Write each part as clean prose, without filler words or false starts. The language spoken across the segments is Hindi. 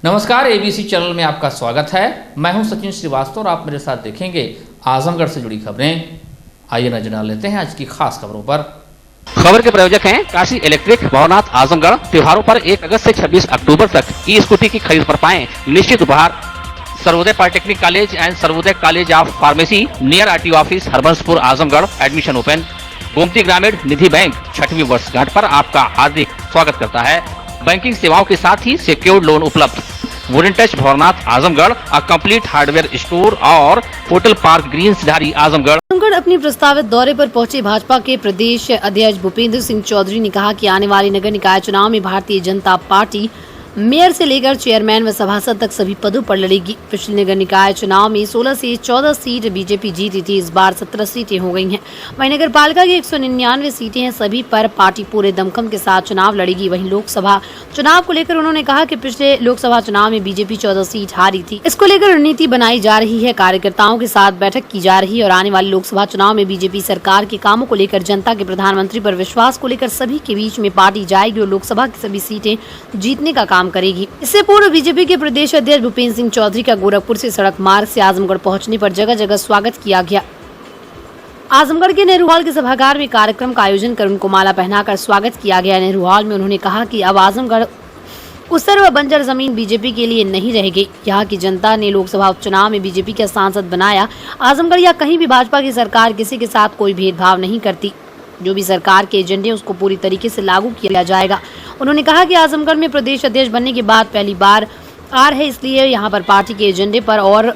नमस्कार, एबीसी चैनल में आपका स्वागत है। मैं हूं सचिन श्रीवास्तव और आप मेरे साथ देखेंगे आजमगढ़ से जुड़ी खबरें। आइए नजर डाल लेते हैं आज की खास खबरों पर। खबर के प्रायोजक हैं काशी इलेक्ट्रिक, भवनाथ, आजमगढ़। त्योहारों पर 1 अगस्त से 26 अक्टूबर तक ई स्कूटी की खरीद पर पाएं निश्चित उपहार। Sarvodaya polytechnic college and Sarvodaya college of pharmacy near RTO office, Harbanspur, Azamgarh. Admission open. Gomti Grameen Nidhi bank 6वीं वर्षगांठ पर आपका हार्दिक स्वागत करता है। बैंकिंग सेवाओं के साथ ही सिक्योर्ड लोन उपलब्ध। Wooden touch, Bhavnath, Azamgarh. A complete hardware store और होटल पार्क ग्रीन सिधारी, आजमगढ़। आजमगढ़ अपने प्रस्तावित दौरे पर पहुंचे भाजपा के प्रदेश अध्यक्ष भूपेंद्र सिंह चौधरी ने कहा कि आने वाले नगर निकाय चुनाव में भारतीय जनता पार्टी मेयर से लेकर चेयरमैन व सभासद तक सभी पदों पर लड़ेगी। पिछले नगर निकाय चुनाव में 16 से 14 सीट बीजेपी जीती थी, इस बार 17 सीटें हो गई हैं। वहीं नगर पालिका की 199 सीटें हैं, सभी पर पार्टी पूरे दमखम के साथ चुनाव लड़ेगी। वहीं लोकसभा चुनाव को लेकर उन्होंने कहा कि पिछले लोकसभा चुनाव में बीजेपी 14 सीट हारी थी, इसको लेकर रणनीति बनाई जा रही है, कार्यकर्ताओं के साथ बैठक की जा रही है और आने वाले लोकसभा चुनाव में बीजेपी सरकार के कामों को लेकर, जनता के प्रधानमंत्री पर विश्वास को लेकर सभी के बीच में पार्टी जाएगी और लोकसभा की सभी सीटें जीतने का काम करेगी। इससे पूर्व बीजेपी के प्रदेश अध्यक्ष भूपेंद्र सिंह चौधरी का गोरखपुर से सड़क मार्ग से आजमगढ़ पहुंचने पर जगह जगह स्वागत किया गया। आजमगढ़ के नेहरू हॉल के सभागार में कार्यक्रम का आयोजन कर उनको माला पहनाकर स्वागत किया गया। नेहरू हॉल में उन्होंने कहा कि अब आजमगढ़ उसर व बंजर जमीन बीजेपी के लिए नहीं रहेगी। यहाँ की जनता ने लोकसभा उपचुनाव में बीजेपी का सांसद बनाया। आजमगढ़ या कहीं भी भाजपा की सरकार किसी के साथ कोई भेदभाव नहीं करती। जो भी सरकार के एजेंडे उसको पूरी तरीके से लागू किया जाएगा। उन्होंने कहा कि आजमगढ़ में प्रदेश अध्यक्ष बनने के बाद पहली बार आ रहे, इसलिए यहाँ पर पार्टी के एजेंडे पर और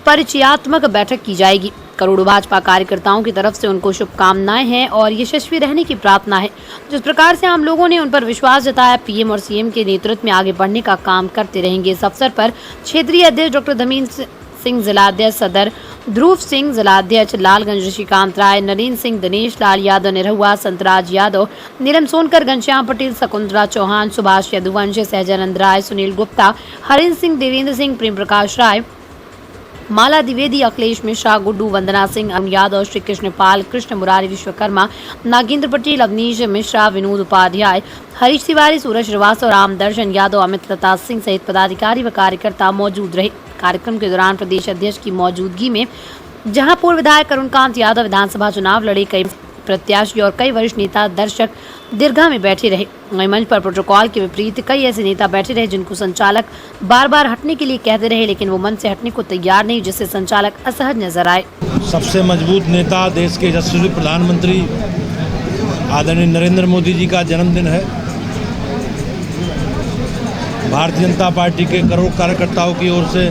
परिचयात्मक बैठक की जाएगी। करोड़ों भाजपा कार्यकर्ताओं की तरफ से उनको शुभकामनाएं हैं और यशस्वी रहने की प्रार्थना है। जिस प्रकार से हम लोगों ने उन पर विश्वास जताया, पीएम और सीएम के नेतृत्व में आगे बढ़ने का काम करते रहेंगे। इस अवसर पर क्षेत्रीय अध्यक्ष डॉक्टर धमीन सिंह, जिलाध्यक्ष सदर ध्रुव सिंह, जिलाध्यक्ष लालगंज ऋषिकांत राय, नरेंद्र सिंह, दिनेश लाल यादव निरहुआ, संतराज यादव, नीलम सोनकर, घनश्याम पटेल, शकुंतला चौहान, सुभाष यदुवंश, सहजानंद राय, सुनील गुप्ता, हरिंद्र सिंह, देवेंद्र सिंह, प्रेम प्रकाश राय, माला द्विवेदी, अखिलेश मिश्रा, गुड्डू, वंदना सिंह, अरुण यादव, श्री कृष्ण पाल, कृष्ण मुरारी विश्वकर्मा, नागेंद्र पटेल, अवनीश मिश्रा, विनोद उपाध्याय, हरीश तिवारी, सूरज श्रीवास्तव, राम दर्शन यादव, अमित लता सिंह सहित पदाधिकारी व कार्यकर्ता मौजूद रहे। कार्यक्रम के दौरान प्रदेश अध्यक्ष की मौजूदगी में जहां पूर्व विधायक अरुणकांत यादव विधानसभा चुनाव लड़े, कई प्रत्याशी और कई वरिष्ठ नेता दर्शक दीर्घा में बैठे रहे। वहीं मंच पर प्रोटोकॉल के विपरीत कई ऐसे नेता बैठे रहे जिनको संचालक बार बार हटने के लिए कहते रहे, लेकिन वो मंच से हटने को तैयार नहीं, जिससे संचालक असहज नजर आए। सबसे मजबूत नेता, देश के यशस्वी प्रधानमंत्री आदरणीय नरेंद्र मोदी जी का जन्मदिन है। भारतीय जनता पार्टी के करोड़ कार्यकर्ताओं की ओर से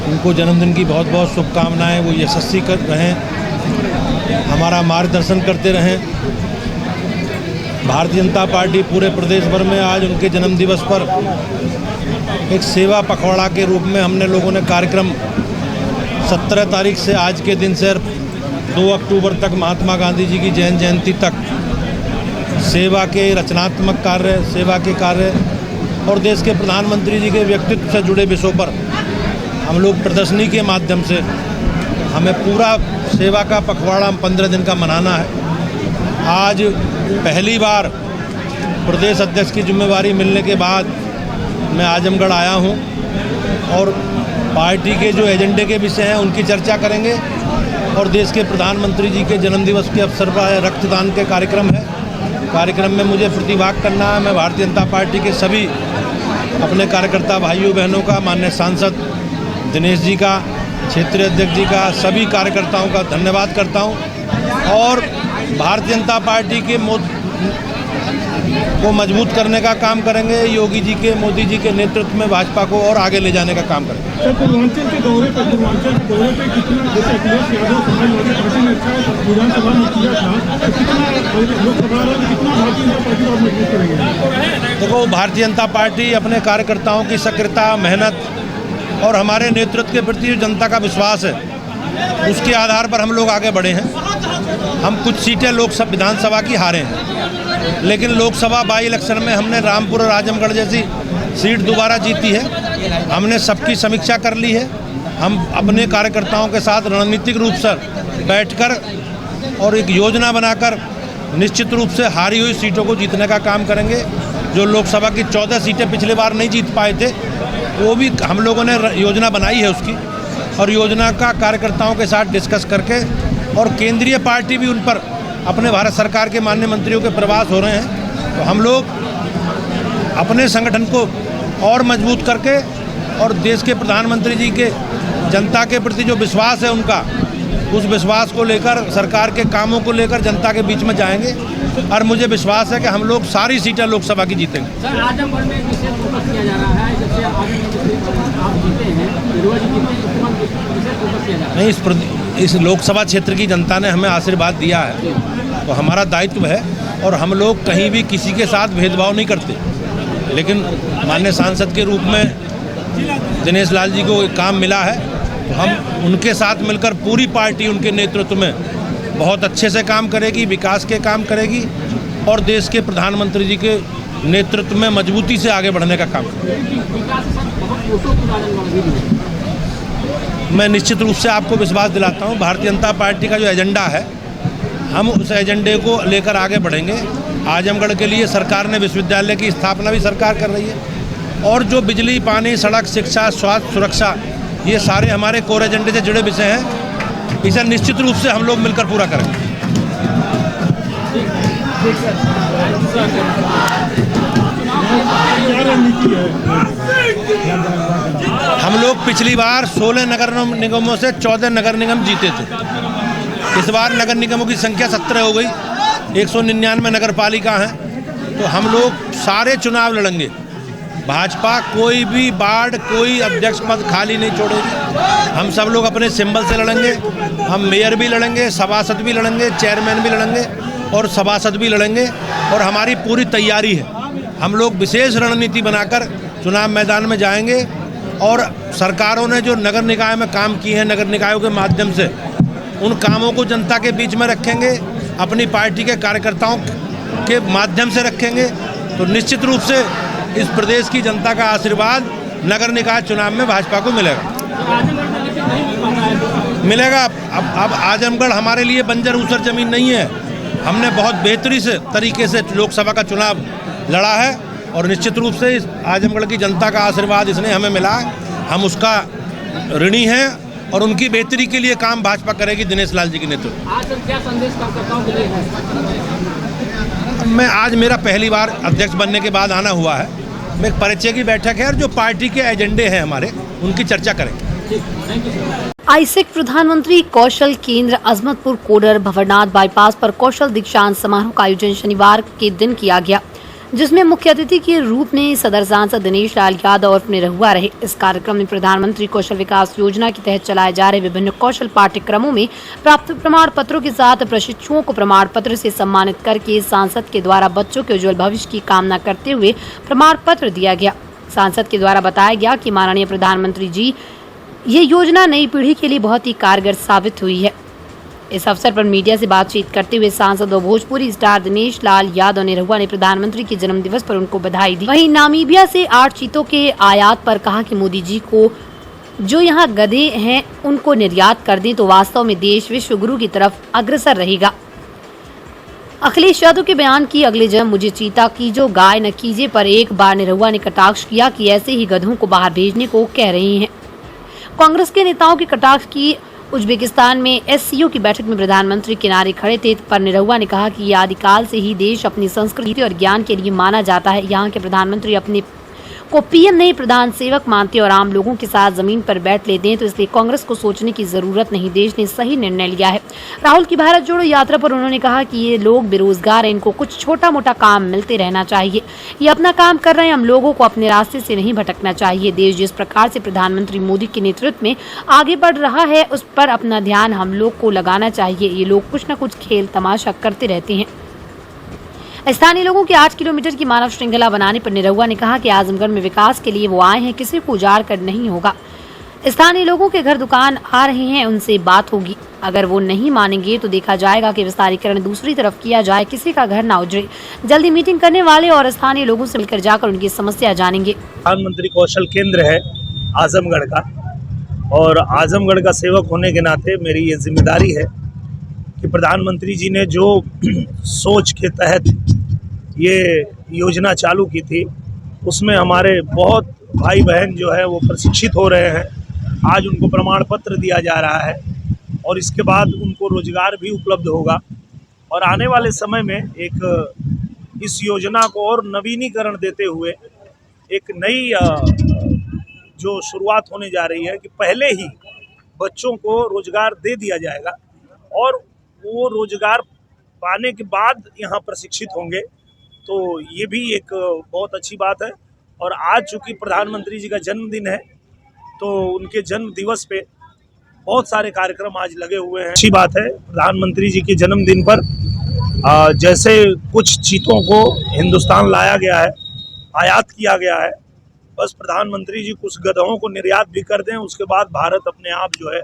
उनको जन्मदिन की बहुत बहुत शुभकामनाएं। वो यशस्वी कर रहें, हमारा मार्गदर्शन करते रहें। भारतीय जनता पार्टी पूरे प्रदेश भर में आज उनके जन्म दिवस पर एक सेवा पखवाड़ा के रूप में हमने लोगों ने कार्यक्रम 17 तारीख से आज के दिन से 2 अक्टूबर तक महात्मा गांधी जी की जयंती तक सेवा के रचनात्मक कार्य, सेवा के कार्य और देश के प्रधानमंत्री जी के व्यक्तित्व से जुड़े विषयों पर हम लोग प्रदर्शनी के माध्यम से हमें पूरा सेवा का पखवाड़ा 15 दिन का मनाना है। आज पहली बार प्रदेश अध्यक्ष की जिम्मेवारी मिलने के बाद मैं आजमगढ़ आया हूं और पार्टी के जो एजेंडे के विषय हैं उनकी चर्चा करेंगे और देश के प्रधानमंत्री जी के जन्मदिवस के अवसर पर रक्तदान के कार्यक्रम है। कार्यक्रम में मुझे प्रतिभाग करना है। मैं भारतीय जनता पार्टी के सभी अपने कार्यकर्ता भाइयों बहनों का, माननीय सांसद दिनेश जी का, क्षेत्रीय अध्यक्ष जी का, सभी कार्यकर्ताओं का धन्यवाद करता हूं और भारतीय जनता पार्टी के को मजबूत करने का काम करेंगे। योगी जी के, मोदी जी के नेतृत्व में भाजपा को और आगे ले जाने का काम करेंगे। सर, पूर्वांचल के दौरे पर कितना अखिलेश यादव समाजवादी पार्टी ने विधानसभा में किया था, लोकसभा में कितना भारतीय जनता पार्टी और मजबूत करेंगे? देखो, भारतीय जनता पार्टी अपने कार्यकर्ताओं की सक्रियता, मेहनत और हमारे नेतृत्व के प्रति जो जनता का विश्वास है उसके आधार पर हम लोग आगे बढ़े हैं। हम कुछ सीटें लोकसभा विधानसभा की हारे हैं, लेकिन लोकसभा बाई इलेक्शन में हमने रामपुर और आजमगढ़ जैसी सीट दोबारा जीती है। हमने सबकी समीक्षा कर ली है। हम अपने कार्यकर्ताओं के साथ रणनीतिक रूप से बैठकर और एक योजना बनाकर निश्चित रूप से हारी हुई सीटों को जीतने का काम करेंगे जो लोकसभा की 14 सीटें पिछले बार नहीं जीत पाए थे, वो भी हम लोगों ने योजना बनाई है उसकी, और योजना का कार्यकर्ताओं के साथ डिस्कस करके, और केंद्रीय पार्टी भी उन पर, अपने भारत सरकार के माननीय मंत्रियों के प्रवास हो रहे हैं, तो हम लोग अपने संगठन को और मजबूत करके और देश के प्रधानमंत्री जी के जनता के प्रति जो विश्वास है उनका, उस विश्वास को लेकर, सरकार के कामों को लेकर जनता के बीच में जाएंगे, और मुझे विश्वास है कि हम लोग सारी सीटें लोकसभा की जीतेंगे। सर, आजमगढ़ में विशेष फोकस किया जा रहा है, जैसे आप जीते हैं, रोज जीते हैं, विशेष फोकस किया जा रहा है। नहीं, इस लोकसभा क्षेत्र की जनता ने हमें आशीर्वाद दिया है, तो हमारा दायित्व है, और हम लोग कहीं भी किसी के साथ भेदभाव नहीं करते, लेकिन माननीय सांसद के रूप में दिनेश लाल जी को काम मिला है, तो हम उनके साथ मिलकर पूरी पार्टी उनके नेतृत्व में बहुत अच्छे से काम करेगी, विकास के काम करेगी, और देश के प्रधानमंत्री जी के नेतृत्व में मजबूती से आगे बढ़ने का काम करेगी। मैं निश्चित रूप से आपको विश्वास दिलाता हूँ, भारतीय जनता पार्टी का जो एजेंडा है, हम उस एजेंडे को लेकर आगे बढ़ेंगे। आजमगढ़ के लिए सरकार ने विश्वविद्यालय की स्थापना भी सरकार कर रही है, और जो बिजली, पानी, सड़क, शिक्षा, स्वास्थ्य, सुरक्षा, ये सारे हमारे कोर एजेंडे से जुड़े विषय हैं। इसे निश्चित रूप से हम लोग मिलकर पूरा करेंगे। हम लोग पिछली बार 16 नगर निगमों से 14 नगर निगम जीते थे। इस बार नगर निगमों की संख्या 17 हो गई, 199 नगर पालिका हैं, तो हम लोग सारे चुनाव लड़ेंगे। भाजपा कोई भी वार्ड, कोई अध्यक्ष पद खाली नहीं छोड़ेगी। हम सब लोग अपने सिंबल से लड़ेंगे। हम मेयर भी लड़ेंगे, सभासद भी लड़ेंगे, चेयरमैन भी लड़ेंगे और सभासद भी लड़ेंगे, और हमारी पूरी तैयारी है। हम लोग विशेष रणनीति बनाकर चुनाव मैदान में जाएंगे, और सरकारों ने जो नगर निकाय में काम किए हैं, नगर निकायों के माध्यम से उन कामों को जनता के बीच में रखेंगे, अपनी पार्टी के कार्यकर्ताओं के माध्यम से रखेंगे। तो निश्चित रूप से इस प्रदेश की जनता का आशीर्वाद नगर निकाय चुनाव में भाजपा को मिलेगा। मिलेगा। अब आजमगढ़ हमारे लिए बंजर ऊसर जमीन नहीं है। हमने बहुत बेहतरी से तरीके से लोकसभा का चुनाव लड़ा है, और निश्चित रूप से इस आजमगढ़ की जनता का आशीर्वाद इसने हमें मिला। हम उसका ऋणी हैं, और उनकी बेहतरी के लिए काम भाजपा करेगी दिनेश लाल जी के नेतृत्व। आज क्या संदेश कार्यकर्ताओं के लिए है? आज मेरा पहली बार अध्यक्ष बनने के बाद आना हुआ है। मैं एक परिचय की बैठक है, और जो पार्टी के एजेंडे हैं हमारे, उनकी चर्चा करेंगे। आईसेक प्रधानमंत्री कौशल केंद्र अजमतपुर कोडर भंवरनाथ बाईपास पर कौशल दीक्षांत समारोह का आयोजन शनिवार के दिन किया गया, जिसमें मुख्य अतिथि के रूप में सदर सांसद दिनेश लाल यादव और निरहुआ रहे। इस कार्यक्रम में प्रधानमंत्री कौशल विकास योजना के तहत चलाए जा रहे विभिन्न कौशल पाठ्यक्रमों में प्राप्त प्रमाण पत्रों के साथ प्रशिक्षुओं को प्रमाण पत्र से सम्मानित करके सांसद के द्वारा बच्चों के उज्जवल भविष्य की कामना करते हुए प्रमाण पत्र दिया गया। सांसद के द्वारा बताया गया कि माननीय प्रधानमंत्री जी, ये योजना नई पीढ़ी के लिए बहुत ही कारगर साबित हुई है। इस अवसर पर मीडिया से बातचीत करते हुए सांसद और भोजपुरी स्टार दिनेश लाल यादव निरहुआ ने प्रधानमंत्री के जन्मदिवस पर उनको बधाई दी। वहीं नामीबिया से 8 चीतों के आयात पर कहा कि मोदी जी को जो यहाँ गधे हैं उनको निर्यात कर दें तो वास्तव में देश विश्व गुरु की तरफ अग्रसर रहेगा। अखिलेश यादव के बयान की अगले जन्म मुझे चीता की जो गाय न कीजिए पर एक बार निरहुआ ने कटाक्ष किया कि ऐसे ही गधों को बाहर भेजने को कह रही हैं। कांग्रेस के नेताओं के कटाक्ष की उज्बेकिस्तान में एससीओ की बैठक में प्रधानमंत्री किनारे खड़े थे, पर निरहुआ ने कहा कि आदिकाल से ही देश अपनी संस्कृति और ज्ञान के लिए माना जाता है। यहाँ के प्रधानमंत्री अपने को पीएम नहीं प्रधान सेवक मानते और आम लोगों के साथ जमीन पर बैठ लेते हैं, तो इसलिए कांग्रेस को सोचने की जरूरत नहीं। देश ने सही निर्णय लिया है। राहुल की भारत जोड़ो यात्रा पर उन्होंने कहा कि ये लोग बेरोजगार हैं, इनको कुछ छोटा मोटा काम मिलते रहना चाहिए। ये अपना काम कर रहे हैं, हम लोगों को अपने रास्ते से नहीं भटकना चाहिए। देश जिस प्रकार से प्रधानमंत्री मोदी के नेतृत्व में आगे बढ़ रहा है, उस पर अपना ध्यान हम लोग को लगाना चाहिए। ये लोग कुछ न कुछ खेल तमाशा करते रहते हैं। स्थानीय लोगों की 8 किलोमीटर की मानव श्रृंखला बनाने पर निरहुआ ने कहा कि आजमगढ़ में विकास के लिए वो आए हैं, किसी को उजाड़ कर नहीं होगा। स्थानीय लोगों के घर दुकान आ रहे हैं, उनसे बात होगी। अगर वो नहीं मानेंगे तो देखा जाएगा कि विस्तारीकरण दूसरी तरफ किया जाए, किसी का घर ना उजड़े। जल्दी मीटिंग करने वाले और स्थानीय लोगों से मिलकर जाकर उनकी समस्या जानेंगे। प्रधानमंत्री कौशल केंद्र है आजमगढ़ का, और आजमगढ़ का सेवक होने के नाते मेरी ये जिम्मेदारी है कि प्रधानमंत्री जी ने जो सोच के तहत ये योजना चालू की थी, उसमें हमारे बहुत भाई बहन जो है वो प्रशिक्षित हो रहे हैं। आज उनको प्रमाण पत्र दिया जा रहा है और इसके बाद उनको रोजगार भी उपलब्ध होगा। और आने वाले समय में एक इस योजना को और नवीनीकरण देते हुए एक नई जो शुरुआत होने जा रही है कि पहले ही बच्चों को रोजगार दे दिया जाएगा और वो रोजगार पाने के बाद यहाँ प्रशिक्षित होंगे। तो ये भी एक बहुत अच्छी बात है। और आज चूँकि प्रधानमंत्री जी का जन्मदिन है तो उनके जन्म दिवस पे बहुत सारे कार्यक्रम आज लगे हुए हैं। अच्छी बात है, प्रधानमंत्री जी के जन्मदिन पर जैसे कुछ चीज़ों को हिंदुस्तान लाया गया है, आयात किया गया है, बस प्रधानमंत्री जी कुछ गधों को निर्यात भी कर दें, उसके बाद भारत अपने आप जो है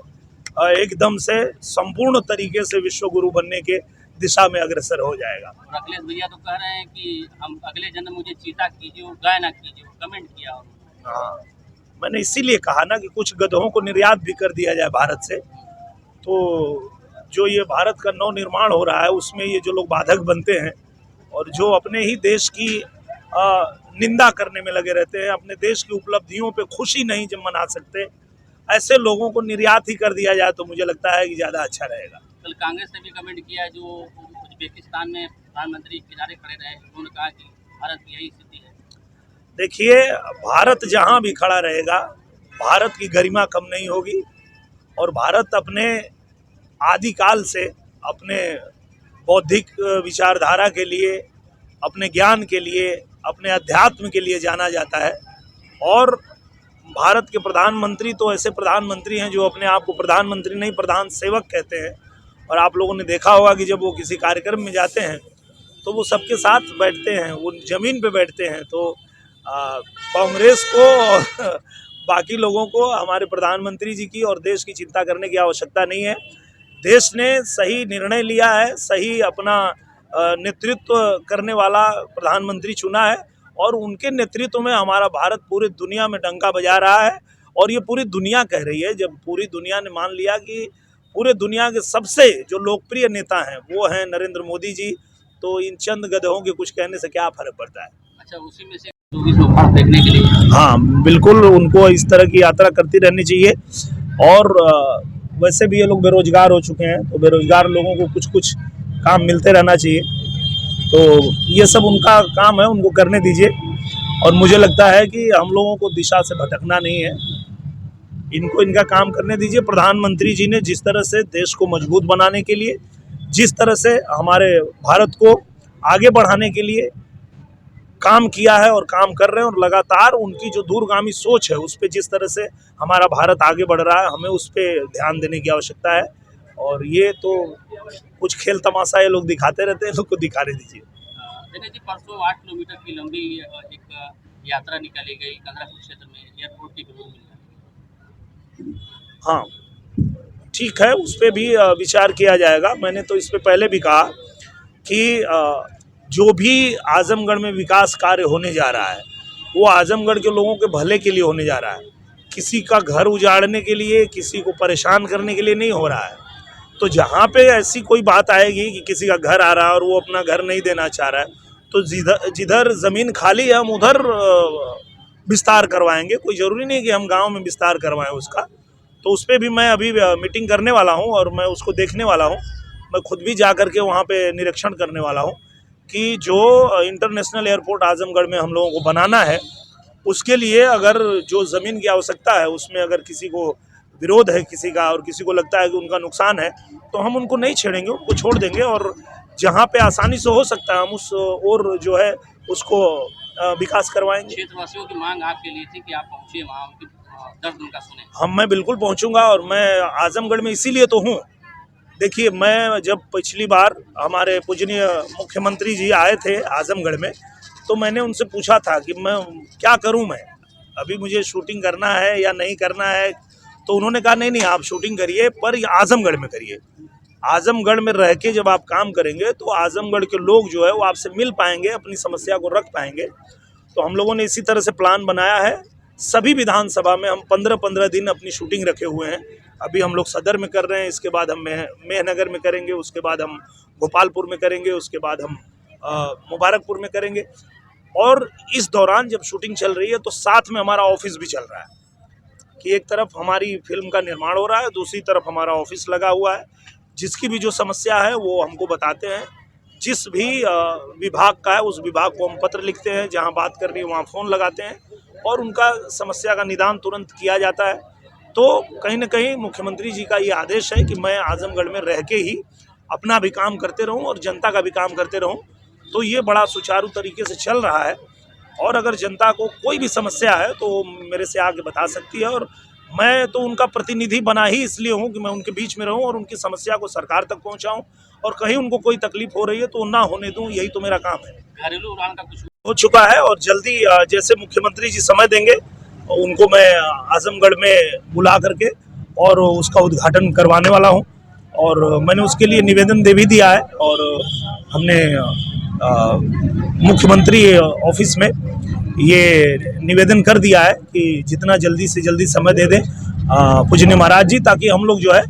एकदम से संपूर्ण तरीके से विश्व गुरु बनने के दिशा में अग्रसर हो जाएगा। और अखिलेश भैया तो कह रहे हैं कि हम अगले जन्म मुझे चीता कीजिए, वो गाय ना कीजिए, वो कमेंट किया। हाँ, मैंने इसीलिए कहा ना कि कुछ गधों को निर्यात भी कर दिया जाए भारत से, तो जो ये भारत का नव निर्माण हो रहा है उसमें ये जो लोग बाधक बनते हैं और जो अपने ही देश की निंदा करने में लगे रहते हैं, अपने देश की उपलब्धियों पे खुशी नहीं जब मना सकते, ऐसे लोगों को निर्यात ही कर दिया जाए तो मुझे लगता है कि ज़्यादा अच्छा रहेगा। कल कांग्रेस ने भी कमेंट किया है, जो उज्बेकिस्तान में प्रधानमंत्री किनारे खड़े रहे, उन्होंने कहा कि भारत की यही स्थिति है। देखिए, भारत जहाँ भी खड़ा रहेगा भारत की गरिमा कम नहीं होगी और भारत अपने आदिकाल से अपने बौद्धिक विचारधारा के लिए, अपने ज्ञान के लिए, अपने अध्यात्म के लिए जाना जाता है। और भारत के प्रधानमंत्री तो ऐसे प्रधानमंत्री हैं जो अपने आप को प्रधानमंत्री नहीं प्रधान सेवक कहते हैं। और आप लोगों ने देखा होगा कि जब वो किसी कार्यक्रम में जाते हैं तो वो सबके साथ बैठते हैं, वो ज़मीन पे बैठते हैं। तो कांग्रेस को और बाकी लोगों को हमारे प्रधानमंत्री जी की और देश की चिंता करने की आवश्यकता नहीं है। देश ने सही निर्णय लिया है, सही अपना नेतृत्व करने वाला प्रधानमंत्री चुना है और उनके नेतृत्व में हमारा भारत पूरी दुनिया में डंका बजा रहा है। और ये पूरी दुनिया कह रही है, जब पूरी दुनिया ने मान लिया कि पूरे दुनिया के सबसे जो लोकप्रिय नेता हैं वो हैं नरेंद्र मोदी जी, तो इन चंद गधों के कुछ कहने से क्या फ़र्क पड़ता है। अच्छा, उसी में से भारत देखने के लिए, हाँ बिल्कुल, उनको इस तरह की यात्रा करती रहनी चाहिए। और वैसे भी ये लोग बेरोजगार हो चुके हैं, तो बेरोजगार लोगों को कुछ कुछ काम मिलते रहना चाहिए। तो ये सब उनका काम है, उनको करने दीजिए। और मुझे लगता है कि हम लोगों को दिशा से भटकना नहीं है, इनको इनका काम करने दीजिए। प्रधानमंत्री जी ने जिस तरह से देश को मजबूत बनाने के लिए, जिस तरह से हमारे भारत को आगे बढ़ाने के लिए काम किया है और काम कर रहे हैं, और लगातार उनकी जो दूरगामी सोच है उस पर जिस तरह से हमारा भारत आगे बढ़ रहा है, हमें उस पर ध्यान देने की आवश्यकता है। और ये तो कुछ खेल तमाशा ये लोग दिखाते रहते हैं, लोग को दिखाने दीजिए। दिनेश जी, परसों 8 किलोमीटर की लंबी एक यात्रा निकाली गई कंदरापुर क्षेत्र में, एयरपोर्ट की विरोध मिला। हाँ ठीक है, उस पर भी विचार किया जाएगा। मैंने तो इस पे पहले भी कहा कि जो भी आजमगढ़ में विकास कार्य होने जा रहा है वो आजमगढ़ के लोगों के भले के लिए होने जा रहा है, किसी का घर उजाड़ने के लिए, किसी को परेशान करने के लिए नहीं हो रहा है। तो जहाँ पे ऐसी कोई बात आएगी कि किसी का घर आ रहा है और वो अपना घर नहीं देना चाह रहा है, तो जिधर ज़मीन खाली है हम उधर विस्तार करवाएंगे। कोई ज़रूरी नहीं कि हम गांव में विस्तार करवाएं उसका। तो उस पर भी मैं अभी मीटिंग करने वाला हूं और मैं उसको देखने वाला हूं। मैं खुद भी जा कर के वहाँ पे निरीक्षण करने वाला हूं कि जो इंटरनेशनल एयरपोर्ट आजमगढ़ में हम लोगों को बनाना है, उसके लिए अगर जो ज़मीन की आवश्यकता है उसमें अगर किसी को विरोध है किसी का और किसी को लगता है कि उनका नुकसान है, तो हम उनको नहीं छेड़ेंगे, उनको छोड़ देंगे। और जहाँ पे आसानी से हो सकता है हम उस और जो है उसको विकास करवाएंगे। क्षेत्रवासियों की मांग आपके लिए थी कि आप पहुँचिए वहाँ, उनकी दर्द उनका सुने। मैं बिल्कुल पहुँचूंगा और मैं आजमगढ़ में इसीलिए तो हूँ। देखिए, मैं जब पिछली बार हमारे पूजनीय मुख्यमंत्री जी आए थे आजमगढ़ में, तो मैंने उनसे पूछा था कि मैं क्या करूं, मैं अभी मुझे शूटिंग करना है या नहीं करना है। तो उन्होंने कहा नहीं आप शूटिंग करिए, पर आजमगढ़ में करिए। आजमगढ़ में रह के जब आप काम करेंगे तो आजमगढ़ के लोग जो है वो आपसे मिल पाएंगे, अपनी समस्या को रख पाएंगे। तो हम लोगों ने इसी तरह से प्लान बनाया है। सभी विधानसभा में हम 15-15 दिन अपनी शूटिंग रखे हुए हैं। अभी हम लोग सदर में कर रहे हैं, इसके बाद हम मेहनगर में करेंगे, उसके बाद हम गोपालपुर में करेंगे, उसके बाद हम मुबारकपुर में करेंगे। और इस दौरान जब शूटिंग चल रही है तो साथ में हमारा ऑफिस भी चल रहा है कि एक तरफ हमारी फिल्म का निर्माण हो रहा है, दूसरी तरफ हमारा ऑफिस लगा हुआ है। जिसकी भी जो समस्या है वो हमको बताते हैं, जिस भी विभाग का है उस विभाग को हम पत्र लिखते हैं, जहां बात करनी है वहां फ़ोन लगाते हैं और उनका समस्या का निदान तुरंत किया जाता है। तो कहीं न कहीं मुख्यमंत्री जी का ये आदेश है कि मैं आजमगढ़ में रह के ही अपना भी काम करते रहूं और जनता का भी काम करते रहूं। तो ये बड़ा सुचारू तरीके से चल रहा है और अगर जनता को कोई भी समस्या है तो मेरे से आके बता सकती है और मैं तो उनका प्रतिनिधि बना ही इसलिए हूँ कि मैं उनके बीच में रहूँ और उनकी समस्या को सरकार तक पहुँचाऊँ और कहीं उनको कोई तकलीफ हो रही है तो ना होने दूँ, यही तो मेरा काम है। घरेलू उड़ान का कुछ हो चुका है और जल्दी जैसे मुख्यमंत्री जी समय देंगे उनको मैं आजमगढ़ में बुला करके और उसका उद्घाटन करवाने वाला हूँ और मैंने उसके लिए निवेदन दे भी दिया है और हमने मुख्यमंत्री ऑफिस में ये निवेदन कर दिया है कि जितना जल्दी से जल्दी समय दे दें पूजनीय महाराज जी, ताकि हम लोग जो है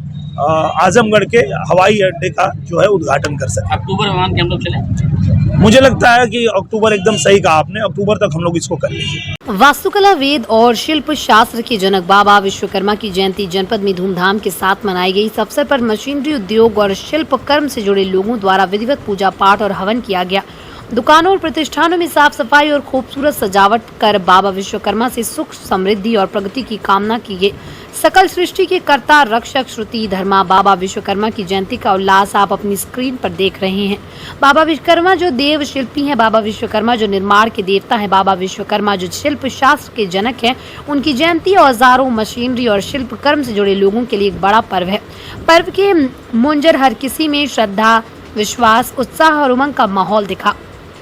आजमगढ़ के हवाई अड्डे का जो है उद्घाटन कर सकें। अक्टूबर में मान के हम लोग चले। मुझे लगता है कि अक्टूबर, एकदम सही कहा आपने, अक्टूबर तक हम लोग इसको कर लेंगे। वास्तुकला, वेद और शिल्प शास्त्र के जनक बाबा विश्वकर्मा की जयंती जनपद में धूमधाम के साथ मनाई गई। इस अवसर पर मशीनरी उद्योग और शिल्प कर्म से जुड़े लोगों द्वारा विधिवत पूजा पाठ और हवन किया गया। दुकानों और प्रतिष्ठानों में साफ सफाई और खूबसूरत सजावट कर बाबा विश्वकर्मा से सुख, समृद्धि और प्रगति की कामना की गई। सकल सृष्टि के कर्ता, रक्षक, श्रुति धर्मा बाबा विश्वकर्मा की जयंती का उल्लास आप अपनी स्क्रीन पर देख रहे हैं। बाबा विश्वकर्मा जो देव शिल्पी हैं, बाबा विश्वकर्मा जो निर्माण के देवता हैं, बाबा विश्वकर्मा जो शिल्प शास्त्र के जनक हैं, उनकी जयंती औजारों, मशीनरी और शिल्प कर्म से जुड़े लोगों के लिए एक बड़ा पर्व है। पर्व के मुंजर हर किसी में श्रद्धा, विश्वास, उत्साह और उमंग का माहौल दिखा।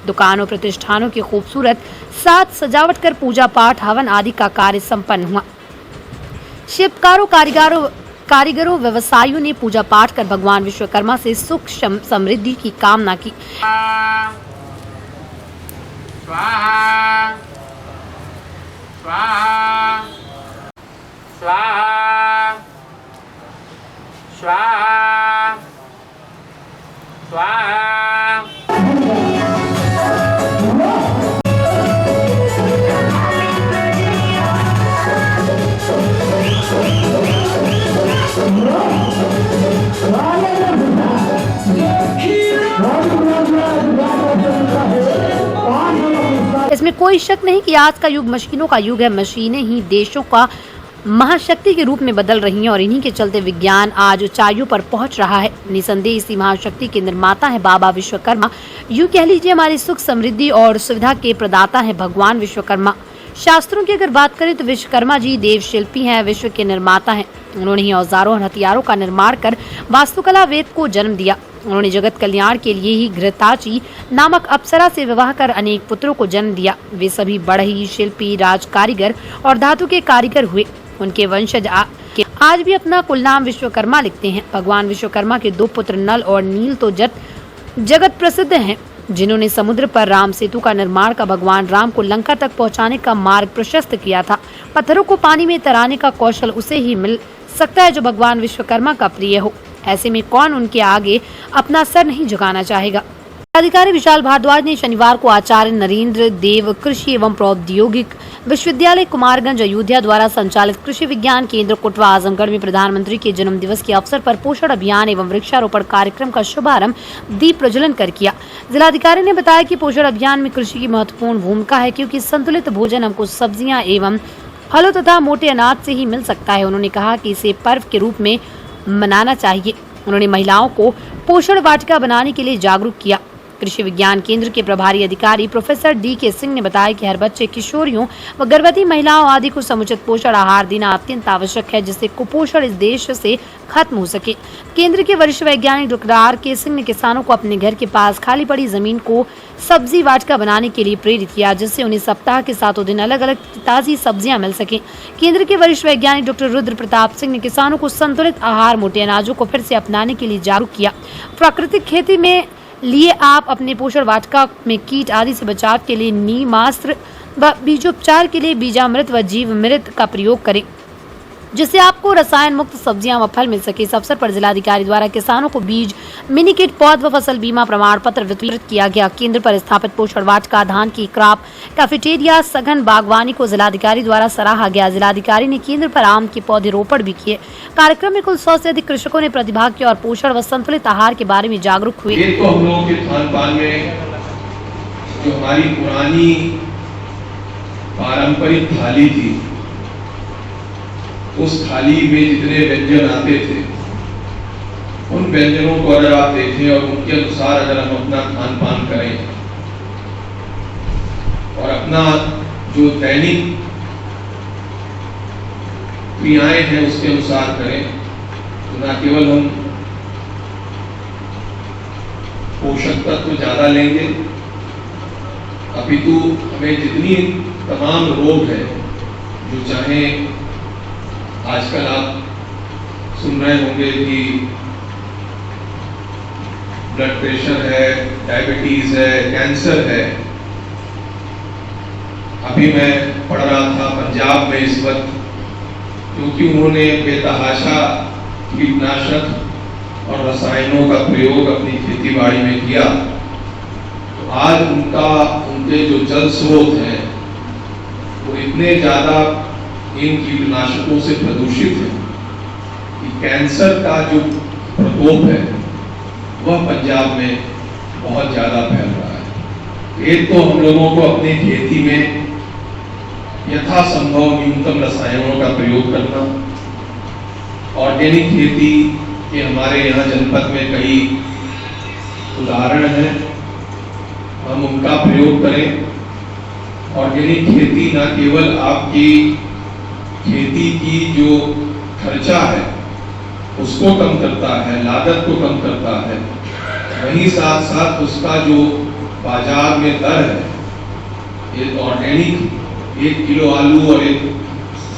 दुकानों, प्रतिष्ठानों की खूबसूरत साज सजावट कर पूजा पाठ, हवन आदि का कार्य संपन्न हुआ। शिल्पकारों, कारीगरों, व्यवसायियों ने पूजा पाठ कर भगवान विश्वकर्मा से सुख, समृद्धि की कामना की। स्वाहा स्वाहा स्वाहा स्वाहा स्वाहा। इसमें कोई शक नहीं कि आज का युग मशीनों का युग है। मशीनें ही देशों का महाशक्ति के रूप में बदल रही हैं और इन्हीं के चलते विज्ञान आज ऊंचाइयों पर पहुंच रहा है। निसंदेह इसी महाशक्ति के निर्माता है बाबा विश्वकर्मा। यूं कह लीजिए हमारी सुख, समृद्धि और सुविधा के प्रदाता है भगवान विश्वकर्मा। शास्त्रों की अगर बात करें तो विश्वकर्मा जी देव शिल्पी हैं, विश्व के निर्माता हैं। उन्होंने ही औजारों और हथियारों का निर्माण कर वास्तुकला वेद को जन्म दिया। उन्होंने जगत कल्याण के लिए ही घृताची नामक अप्सरा से विवाह कर अनेक पुत्रों को जन्म दिया। वे सभी बढ़ई, शिल्पी, राज कारीगर और धातु के कारीगर हुए। उनके वंशज आज भी अपना कुल नाम विश्वकर्मा लिखते हैं। भगवान विश्वकर्मा के 2 पुत्र नल और नील तो जगत प्रसिद्ध हैं, जिन्होंने समुद्र पर राम सेतु का निर्माण कर भगवान राम को लंका तक पहुंचाने का मार्ग प्रशस्त किया था। पत्थरों को पानी में तैराने का कौशल उसे ही मिल सकता है जो भगवान विश्वकर्मा का प्रिय हो। ऐसे में कौन उनके आगे अपना सर नहीं झुकाना चाहेगा। अधिकारी विशाल भारद्वाज ने शनिवार को आचार्य नरेंद्र देव कृषि एवं प्रौद्योगिक विश्वविद्यालय कुमारगंज अयोध्या द्वारा संचालित कृषि विज्ञान केंद्र कोटवा आजमगढ़ में प्रधानमंत्री के जन्म दिवस के अवसर पर पोषण अभियान एवं वृक्षारोपण कार्यक्रम का शुभारंभ दीप प्रज्वलन कर किया। जिलाधिकारी ने बताया कि पोषण अभियान में कृषि की महत्वपूर्ण भूमिका है, क्योंकि संतुलित भोजन हमको सब्जियां एवं फलों तथा मोटे अनाज से ही मिल सकता है। उन्होंने कहा कि इसे पर्व के रूप में मनाना चाहिए। उन्होंने महिलाओं को पोषण वाटिका बनाने के लिए जागरूक किया। कृषि विज्ञान केंद्र के प्रभारी अधिकारी प्रोफेसर डी.के. सिंह ने बताया कि हर बच्चे, किशोरियों व गर्भवती महिलाओं आदि को समुचित पोषण आहार देना अत्यंत आवश्यक है, जिससे कुपोषण इस देश से खत्म हो सके। केंद्र के वरिष्ठ वैज्ञानिक डॉक्टर आर.के. सिंह ने किसानों को अपने घर के पास खाली पड़ी जमीन को सब्जी वाटिका बनाने के लिए प्रेरित किया, जिससे उन्हें सप्ताह के 7 दिन अलग अलग ताजी सब्जियां मिल सके। केंद्र के वरिष्ठ वैज्ञानिक डॉक्टर रुद्र प्रताप सिंह ने किसानों को संतुलित आहार, मोटे अनाजों को फिर से अपनाने के लिए जागरूक किया। प्राकृतिक खेती में लिए आप अपने पोषण वाटिका में कीट आदि से बचाव के लिए नीमास्त्र व बीजोपचार के लिए बीजामृत व जीवामृत का प्रयोग करें, जिससे आपको रसायन मुक्त सब्जियां व फल मिल सके। इस अवसर पर जिलाधिकारी द्वारा किसानों को बीज मिनी किट, पौध व फसल बीमा प्रमाण पत्र वितरित किया गया। केंद्र पर स्थापित पोषण वाटिका, धान की क्रॉप, कैफेटेरिया, सघन बागवानी को जिलाधिकारी द्वारा सराहा गया। जिलाधिकारी ने केंद्र पर आम के पौधे रोपण भी किए। कार्यक्रम में कुल 100 से अधिक कृषकों ने प्रतिभाग किया और पोषण व संतुलित आहार के बारे में जागरूक हुए। ये तो हम लोगों के खान पान में जो हमारी पुरानी पारंपरिक थाली थी, उस थाली में जितने व्यंजन आते थे, उन व्यंजनों को अगर आप देखें और उनके अनुसार अगर हम अपना खान पान करें और अपना जो दैनिक क्रियाएं हैं उसके अनुसार करें, तो न केवल हम पोषक तत्व ज्यादा लेंगे, अपितु हमें जितनी तमाम रोग है जो चाहे आजकल आप सुन रहे होंगे कि ब्लड प्रेशर है, डायबिटीज है, कैंसर है। अभी मैं पढ़ रहा था पंजाब में इस वक्त, क्योंकि उन्होंने बेतहाशा कीटनाशक और रसायनों का प्रयोग अपनी खेती बाड़ी में किया, तो आज उनके जो जल स्रोत हैं वो इतने ज्यादा इन कीटनाशकों से प्रदूषित है कि कैंसर का जो प्रकोप है वह पंजाब में बहुत ज्यादा फैल रहा है। एक तो हम लोगों को अपनी खेती में यथासंभव न्यूनतम रसायनों का प्रयोग करना, ऑर्गेनिक खेती के हमारे यहाँ जनपद में कई उदाहरण हैं, हम उनका प्रयोग करें। ऑर्गेनिक खेती न केवल आपकी खेती की जो खर्चा है उसको कम करता है, लागत को कम करता है, वहीं साथ साथ उसका जो बाजार में दर है, एक ऑर्गेनिक 1 किलो आलू और एक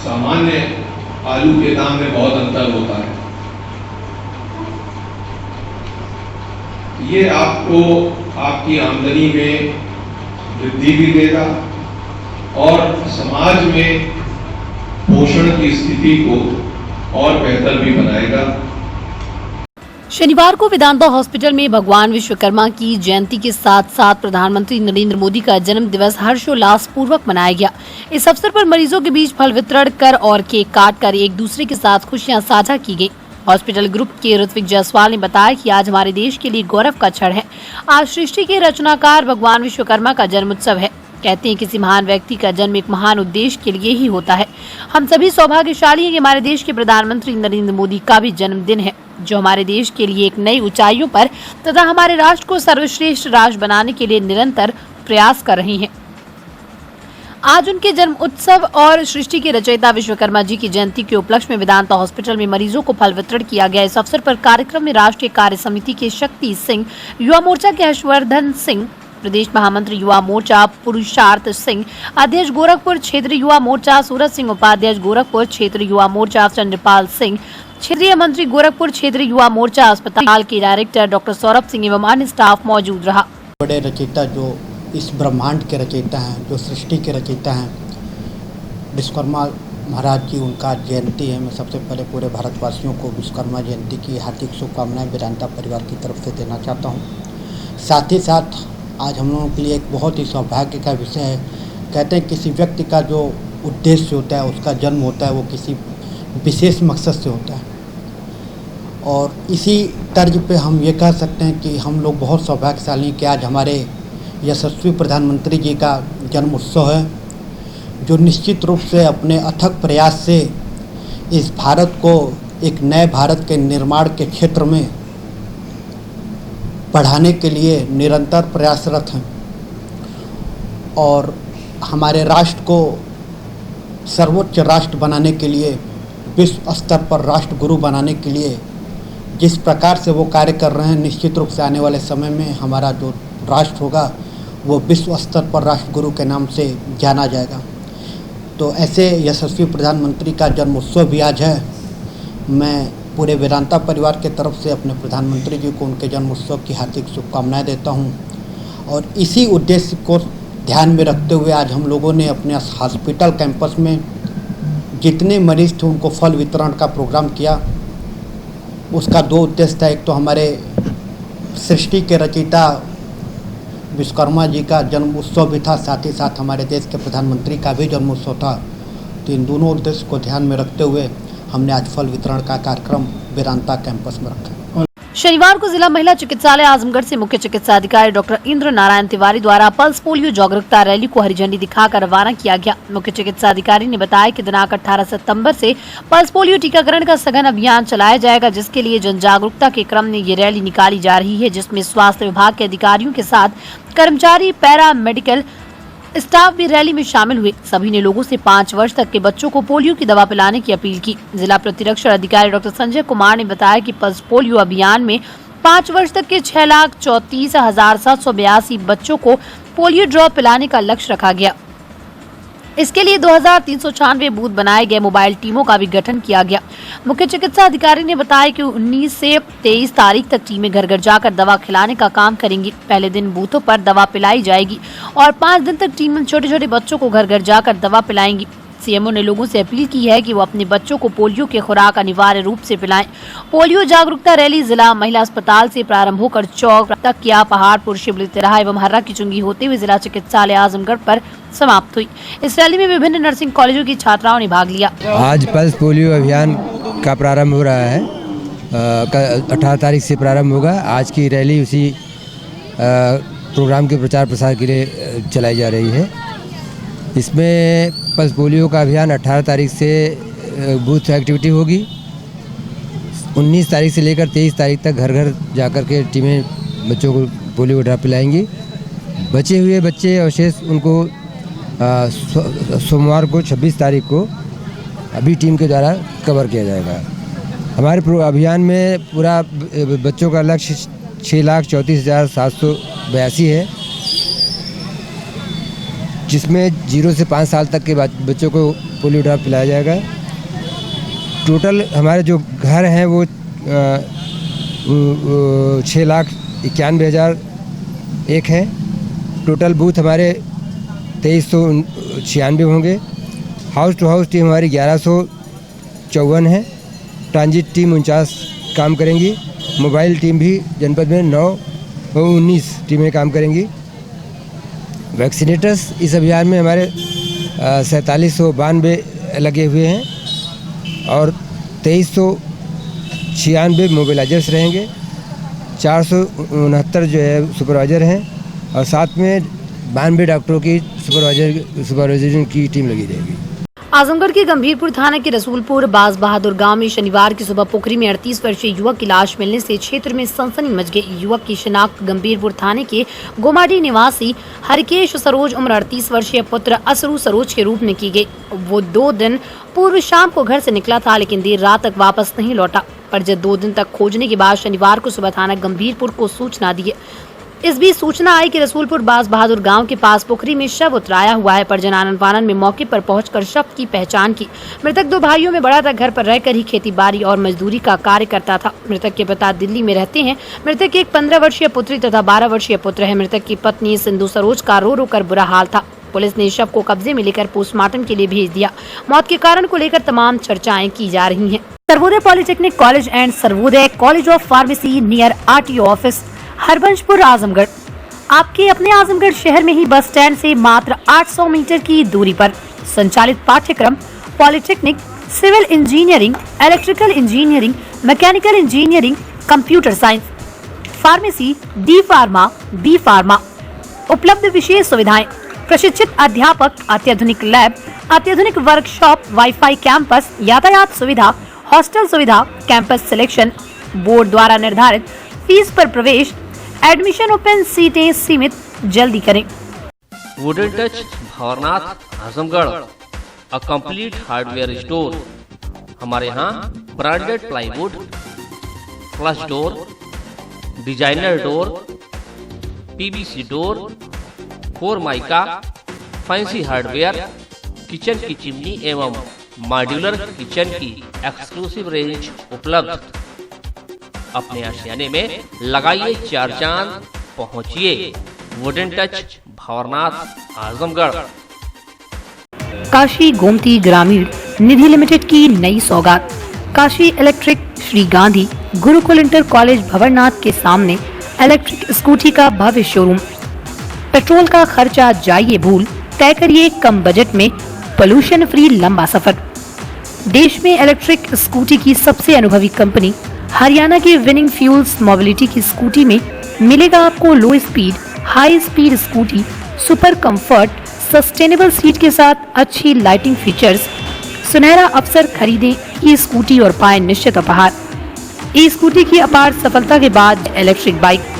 सामान्य आलू के दाम में बहुत अंतर होता है। ये आपको आपकी आमदनी में वृद्धि भी देगा और समाज में पोषण की स्थिति को और बेहतर भी बनाएगा। शनिवार को वेदांता हॉस्पिटल में भगवान विश्वकर्मा की जयंती के साथ साथ प्रधानमंत्री नरेंद्र मोदी का जन्म दिवस हर्षोल्लास पूर्वक मनाया गया। इस अवसर पर मरीजों के बीच फल वितरण कर और केक काट कर एक दूसरे के साथ खुशियां साझा की गयी। हॉस्पिटल ग्रुप के ऋत्विक जायसवाल ने बताया कि आज हमारे देश के लिए गौरव का क्षण है। आज सृष्टि के रचनाकार भगवान विश्वकर्मा का जन्म उत्सव है। कहते हैं किसी महान व्यक्ति का जन्म एक महान उद्देश्य के लिए ही होता है। हम सभी सौभाग्यशाली हैं कि हमारे देश के प्रधानमंत्री नरेंद्र मोदी का भी जन्मदिन है, जो हमारे देश के लिए एक नई ऊंचाइयों पर तथा हमारे राष्ट्र को सर्वश्रेष्ठ राष्ट्र बनाने के लिए निरंतर प्रयास कर रही हैं। आज उनके जन्म उत्सव और सृष्टि के रचयिता विश्वकर्मा जी की जयंती के उपलक्ष्य में वेदांता हॉस्पिटल में मरीजों को फल वितरण किया गया। इस अवसर पर कार्यक्रम में राष्ट्रीय कार्य समिति के शक्ति सिंह, युवा मोर्चा के हर्षवर्धन सिंह, प्रदेश महामंत्री युवा मोर्चा पुरुषार्थ सिंह, अध्यक्ष गोरखपुर क्षेत्र युवा मोर्चा सूरज सिंह, उपाध्यक्ष गोरखपुर क्षेत्र युवा मोर्चा चंद्रपाल सिंह, क्षेत्रीय मंत्री गोरखपुर क्षेत्र युवा मोर्चा अस्पताल के डायरेक्टर डॉक्टर सौरभ सिंह एवं अन्य स्टाफ मौजूद रहा। बड़े रचयिता जो इस ब्रह्मांड के रचयिता हैं, जो सृष्टि के रचयिता हैं, विश्वकर्मा महाराज की उनका जयंती है। मैं सबसे पहले पूरे भारतवासियों को विश्वकर्मा जयंती की हार्दिक शुभकामनाएं वेदांता परिवार की तरफ से देना चाहता हूं। साथ ही साथ आज हम लोगों के लिए एक बहुत ही सौभाग्य का विषय है। कहते हैं किसी व्यक्ति का जो उद्देश्य होता है, उसका जन्म होता है, वो किसी विशेष मकसद से होता है। और इसी तर्ज पे हम ये कह सकते हैं कि हम लोग बहुत सौभाग्यशाली हैं कि आज हमारे यशस्वी प्रधानमंत्री जी का जन्म उत्सव है, जो निश्चित रूप से अपने अथक प्रयास से इस भारत को एक नए भारत के निर्माण के क्षेत्र में बढ़ाने के लिए निरंतर प्रयासरत हैं और हमारे राष्ट्र को सर्वोच्च राष्ट्र बनाने के लिए, विश्व स्तर पर राष्ट्र गुरु बनाने के लिए जिस प्रकार से वो कार्य कर रहे हैं, निश्चित रूप से आने वाले समय में हमारा जो राष्ट्र होगा वो विश्व स्तर पर राष्ट्र गुरु के नाम से जाना जाएगा। तो ऐसे यशस्वी प्रधानमंत्री का जन्म उत्सव भी आज है। मैं पूरे वेदांता परिवार के तरफ से अपने प्रधानमंत्री जी को उनके जन्म उत्सव की हार्दिक शुभकामनाएं देता हूं और इसी उद्देश्य को ध्यान में रखते हुए आज हम लोगों ने अपने हॉस्पिटल कैंपस में जितने मरीज थे उनको फल वितरण का प्रोग्राम किया। उसका दो उद्देश्य था। एक तो हमारे सृष्टि के रचयिता विश्वकर्मा जी का जन्म उत्सव भी था, साथ ही साथ हमारे देश के प्रधानमंत्री का भी जन्म उत्सव था। तो इन दोनों उद्देश्य को ध्यान में रखते हुए हमने आज फल वितरण का कार्यक्रम वेदांता कैंपस में रखा। शनिवार को जिला महिला चिकित्सालय आजमगढ़ से मुख्य चिकित्सा अधिकारी डॉक्टर इंद्र नारायण तिवारी द्वारा पल्स पोलियो जागरूकता रैली को हरी झंडी दिखाकर रवाना किया गया। मुख्य चिकित्सा अधिकारी ने बताया कि दिनांक 18 सितंबर से पल्स पोलियो टीकाकरण का सघन अभियान चलाया जाएगा, जिसके लिए जन जागरूकता के क्रम में ये रैली निकाली जा रही है, जिसमें स्वास्थ्य विभाग के अधिकारियों के साथ कर्मचारी, पैरा मेडिकल स्टाफ भी रैली में शामिल हुए। सभी ने लोगों से 5 वर्ष तक के बच्चों को पोलियो की दवा पिलाने की अपील की। जिला प्रतिरक्षण अधिकारी डॉक्टर संजय कुमार ने बताया कि पल्स पोलियो अभियान में 5 वर्ष तक के 6,34,782 बच्चों को पोलियो ड्रॉप पिलाने का लक्ष्य रखा गया। इसके लिए 2396 बूथ बनाए गए, मोबाइल टीमों का भी गठन किया गया। मुख्य चिकित्सा अधिकारी ने बताया कि 19 से 23 तारीख तक टीमें घर घर जाकर दवा खिलाने का काम करेंगी। पहले दिन बूथों पर दवा पिलाई जाएगी और 5 दिन तक टीमें छोटे छोटे बच्चों को घर घर जाकर दवा पिलाएंगी। सीएमओ ने लोगों से अपील की है कि वो अपने बच्चों को पोलियो की खुराक अनिवार्य रूप से पिलाएं। पोलियो जागरूकता रैली जिला महिला अस्पताल से प्रारंभ होकर चौक तक किया पहाड़पुर, शिवली तिराहा एवं हर्रा की चुंगी होते हुए जिला चिकित्सालय आजमगढ़ पर समाप्त हुई। इस रैली में विभिन्न नर्सिंग कॉलेजों की छात्राओं ने भाग लिया। आज पल्स पोलियो अभियान का प्रारंभ हो रहा है, 18 तारीख से प्रारंभ होगा। आज की रैली उसी प्रोग्राम के प्रचार प्रसार के लिए चलाई जा रही है। इसमें पल्स पोलियो का अभियान 18 तारीख से बूथ एक्टिविटी होगी। 19 तारीख से लेकर 23 तारीख तक घर घर जाकर के टीमें बच्चों को पोलियो ड्रॉप पिलाएंगी। बचे हुए बच्चे अवशेष उनको सोमवार को 26 तारीख को अभी टीम के द्वारा कवर किया जाएगा। हमारे अभियान में पूरा बच्चों का लक्ष्य 6,34,782 है, जिसमें 0 से 5 साल तक के बच्चों को पोलियो ड्रॉप पिलाया जाएगा। टोटल हमारे जो घर हैं वो 6,91,001 हैं। टोटल बूथ हमारे 2396 होंगे। हाउस टू हाउस टीम हमारी 1154 है। ट्रांजिट टीम 49 काम करेंगी। मोबाइल टीम भी जनपद में 19 टीमें काम करेंगी। वैक्सीनेटर्स इस अभियान में हमारे 4792 लगे हुए हैं और 2396 मोबिलाइजर्स रहेंगे। 469 जो है सुपरवाइज़र हैं और साथ में 92 डॉक्टरों की सुपरवाइजर की टीम लगी रहेगी। आजमगढ़ के गंभीरपुर थाना के रसूलपुर बाज बहादुर गांव में शनिवार की सुबह पोखरी में 38 वर्षीय युवक की लाश मिलने से क्षेत्र में सनसनी मच गई। युवक की शिनाख्त गंभीरपुर थाने के गोमाडी निवासी हरिकेश सरोज उम्र 38 वर्षीय पुत्र असरू सरोज के रूप में की गई। वो 2 दिन पूर्व शाम को घर से निकला था, लेकिन देर रात तक वापस नहीं लौटा। पर जब 2 दिन तक खोजने के बाद शनिवार को सुबह थाना गंभीरपुर को सूचना दी। इस बीच सूचना आई कि रसूलपुर बाज बहादुर गांव के पास पोखरी में शव उतराया हुआ है। परिजन आनन फानन में मौके पर पहुंचकर शव की पहचान की। मृतक 2 भाइयों में बड़ा था। घर पर रहकर ही खेती बाड़ी और मजदूरी का कार्य करता था। मृतक के पिता दिल्ली में रहते हैं। मृतक की एक 15 वर्षीय पुत्री तथा 12 वर्षीय पुत्र है। मृतक की पत्नी सिंधु सरोज का रो रो कर बुरा हाल था। पुलिस ने शव को कब्जे में लेकर पोस्टमार्टम के लिए भेज दिया। मौत के कारण को लेकर तमाम चर्चाएं की जा रही हैं। Sarvodaya polytechnic college and Sarvodaya college of pharmacy near RTO office Harbanspur Azamgarh आपके अपने आजमगढ़ शहर में ही बस स्टैंड से मात्र 800 मीटर की दूरी पर संचालित पाठ्यक्रम polytechnic, civil engineering, electrical engineering, mechanical engineering, computer science, pharmacy, D pharma, B pharma. उपलब्ध विशेष सुविधाएं: प्रशिक्षित अध्यापक, अत्याधुनिक लैब, अत्याधुनिक वर्कशॉप, वाईफाई कैंपस, यातायात सुविधा, हॉस्टल सुविधा, कैंपस सिलेक्शन, बोर्ड द्वारा निर्धारित फीस पर प्रवेश, एडमिशन ओपन, सीटें सीमित, जल्दी करें। Wooden touch Bhawarnath Azamgarh, a complete hardware store. हमारे यहाँ branded plywood, flush door, designer door, PVC door, 4 mica, fancy hardware, kitchen की चिमनी एवं मॉड्यूलर किचन की एक्सक्लूसिव रेंज उपलब्ध। अपने आशियाने में लगाइए 4 चांद, पहुंचिए वुडन टच भवरनाथ आजमगढ़। काशी गोमती ग्रामीण निधि लिमिटेड की नई सौगात। Kashi electric, Shri Gandhi Gurukul inter college Bhawarnath के सामने इलेक्ट्रिक स्कूटी का भव्य शोरूम। पेट्रोल का खर्चा जाइए भूल, तय करिए कम बजट में पोल्यूशन फ्री लंबा सफर। देश में इलेक्ट्रिक स्कूटी की सबसे अनुभवी कंपनी हरियाणा की विनिंग फ्यूल्स मोबिलिटी की स्कूटी में मिलेगा आपको लो speed, high speed scooty, super comfort, sustainable seat के साथ अच्छी लाइटिंग फीचर्स। सुनहरा अवसर, खरीदें ई स्कूटी और पाएं निश्चित उपहार। ई स्कूटी की अपार सफलता के बाद electric bike.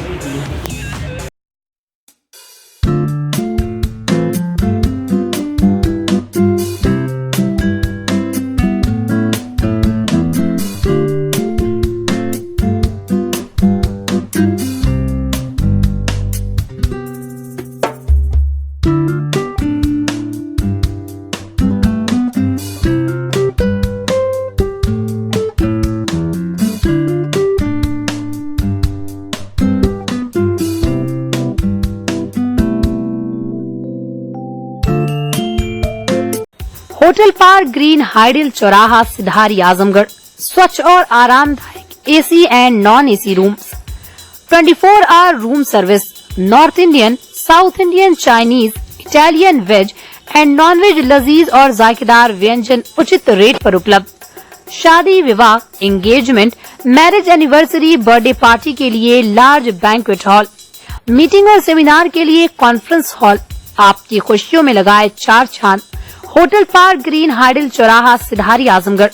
Hotel park green hydel चौराहा सिधारी आजमगढ़। स्वच्छ और आरामदायक AC and non AC rooms, 24 hour room service, North Indian, South Indian, Chinese, Italian, veg and non veg लजीज और जायकेदार व्यंजन उचित रेट पर उपलब्ध। शादी, विवाह, engagement, marriage anniversary, birthday party के लिए लार्ज बैंक्वेट हॉल, मीटिंग और सेमिनार के लिए कॉन्फ्रेंस हॉल। आपकी खुशियों में लगाए चार चांद। होटल पार्क ग्रीन हाइडल चौराहा सिधारी आजमगढ़।